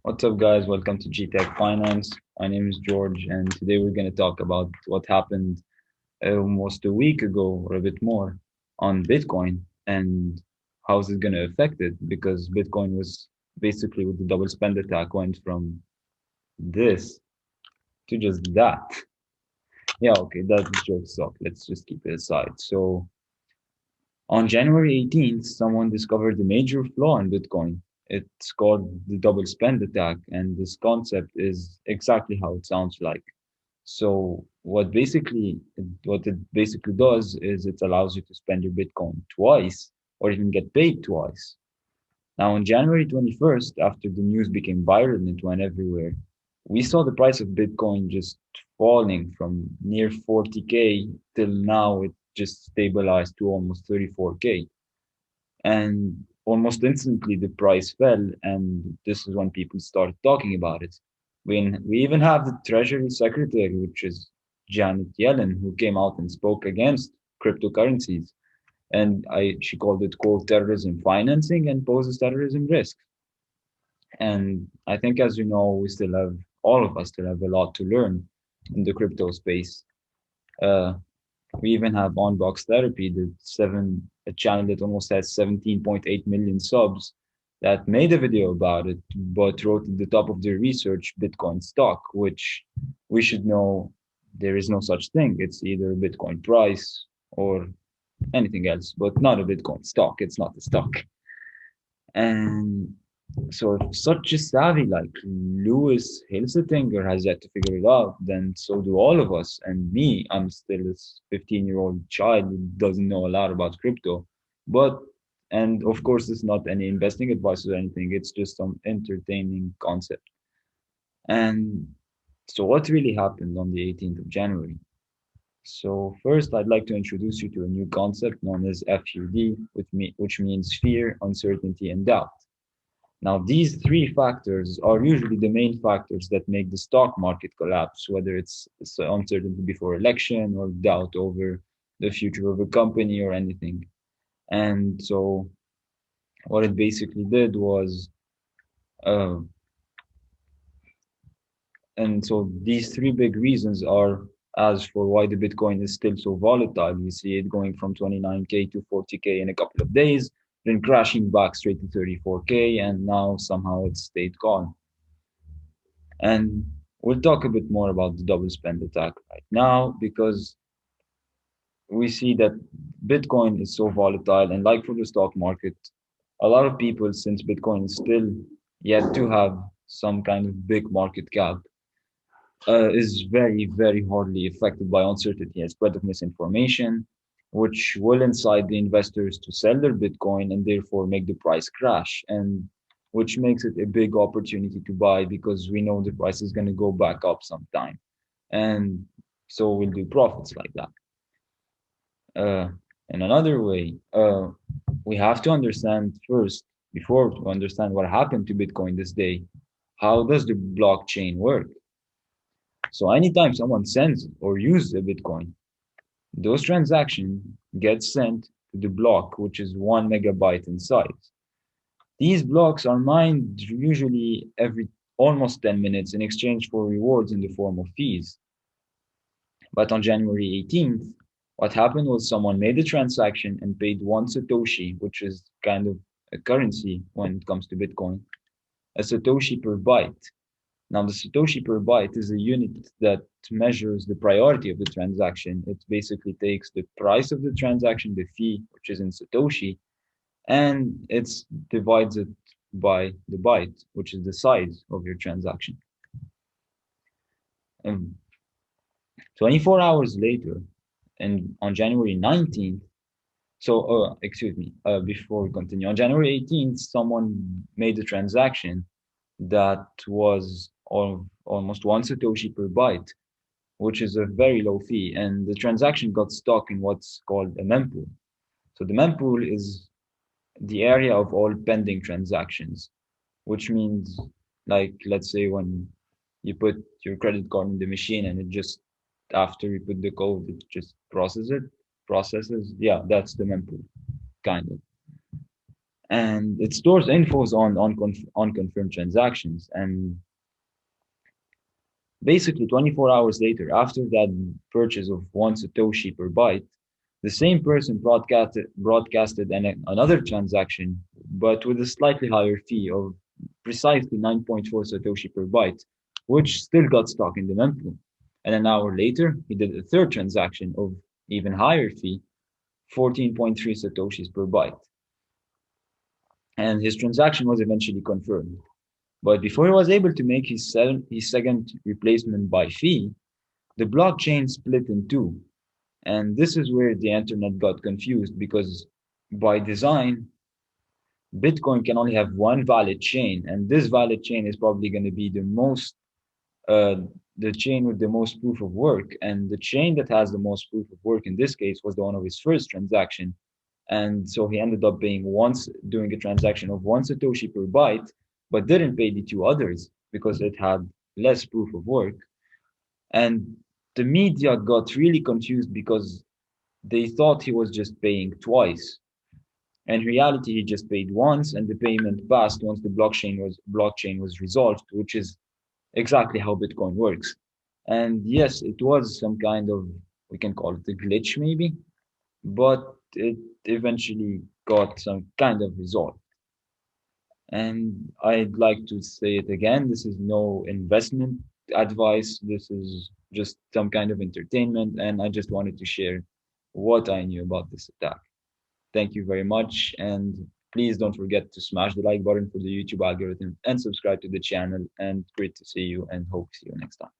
What's up, guys? Welcome to GTech Finance. My name is George, and today we're going to talk about what happened almost a week ago or a bit more on Bitcoin and how's it going to affect it because Bitcoin was basically with the double spend attack went from this to just that. Yeah, okay, that joke sucked. Let's just keep it aside. So on January 18th, someone discovered a major flaw in Bitcoin. It's called the double spend attack, and this concept is exactly how it sounds like. So what it basically does is it allows you to spend your Bitcoin twice or even get paid twice. Now, on January 21st, after the news became viral and it went everywhere, we saw the price of Bitcoin just falling from near 40K till now it just stabilized to almost 34K. And almost instantly the price fell, and this is when people started talking about it. When we even have the Treasury Secretary, which is Janet Yellen, who came out and spoke against cryptocurrencies, and she called it quote terrorism financing and poses terrorism risk. And I think, as you know, all of us still have a lot to learn in the crypto space. Uh, we even have Unbox Therapy, a channel that almost has 17.8 million subs, that made a video about it, but wrote at the top of their research Bitcoin stock, which we should know there is no such thing. It's either a Bitcoin price or anything else, but not a Bitcoin stock. It's not a stock. And so if such a savvy like Lewis Hilsetinger has yet to figure it out, then so do all of us. And me, I'm still a 15-year-old child who doesn't know a lot about crypto. But, and of course, it's not any investing advice or anything, it's just some entertaining concept. And so what really happened on the 18th of January? So first, I'd like to introduce you to a new concept known as FUD, which means fear, uncertainty, and doubt. Now, these three factors are usually the main factors that make the stock market collapse, whether it's uncertainty before election or doubt over the future of a company or anything. And so, what it basically did was, uh, and so these three big reasons are as for why the Bitcoin is still so volatile. We see it going from 29K to 40K in a couple of days, then crashing back straight to 34K, and now somehow it's stayed calm. And we'll talk a bit more about the double spend attack right now because we see that Bitcoin is so volatile. And like for the stock market, a lot of people, since Bitcoin is still yet to have some kind of big market cap, is very, very hardly affected by uncertainty and spread of misinformation, which will incite the investors to sell their Bitcoin and therefore make the price crash, and which makes it a big opportunity to buy because we know the price is going to go back up sometime. And so we'll do profits like that. Uh, in another way, we have to understand first, before to understand what happened to Bitcoin this day, how does the blockchain work? So anytime someone sends or uses a Bitcoin, those transactions get sent to the block, which is 1 megabyte in size. These blocks are mined usually every almost 10 minutes in exchange for rewards in the form of fees. But on January 18th, what happened was someone made a transaction and paid one Satoshi, which is kind of a currency when it comes to Bitcoin, a Satoshi per byte. Now, the Satoshi per byte is a unit that measures the priority of the transaction. It basically takes the price of the transaction, the fee, which is in Satoshi, and it divides it by the byte, which is the size of your transaction. And 24 hours later, and on January 19th, excuse me, before we continue, on January 18th, someone made a transaction that was of almost one Satoshi per byte, which is a very low fee. And the transaction got stuck in what's called a mempool. So the mempool is the area of all pending transactions, which means, like, let's say when you put your credit card in the machine and it just, after you put the code, it just processes. Yeah, that's the mempool, kind of. and it stores infos on confirmed transactions. And basically, 24 hours later, after that purchase of one Satoshi per byte, the same person broadcasted another transaction, but with a slightly higher fee of precisely 9.4 Satoshi per byte, which still got stuck in the mempool. And an hour later, he did a third transaction of even higher fee, 14.3 Satoshis per byte. And his transaction was eventually confirmed. But before he was able to make his second replacement by fee, the blockchain split in two. And this is where the internet got confused because by design, Bitcoin can only have one valid chain. And this valid chain is probably going to be uh, the chain with the most proof of work. And the chain that has the most proof of work in this case was the one of his first transaction. And so he ended up doing a transaction of one Satoshi per byte, but didn't pay the two others because it had less proof of work. And the media got really confused because they thought he was just paying twice. In reality, he just paid once, and the payment passed once the blockchain was resolved, which is exactly how Bitcoin works. And yes, it was some kind of, we can call it a glitch maybe, but it eventually got some kind of result. And I'd like to say it again, this is no investment advice. This is just some kind of entertainment. And I just wanted to share what I knew about this attack. Thank you very much. And please don't forget to smash the like button for the YouTube algorithm and subscribe to the channel. And great to see you and hope to see you next time.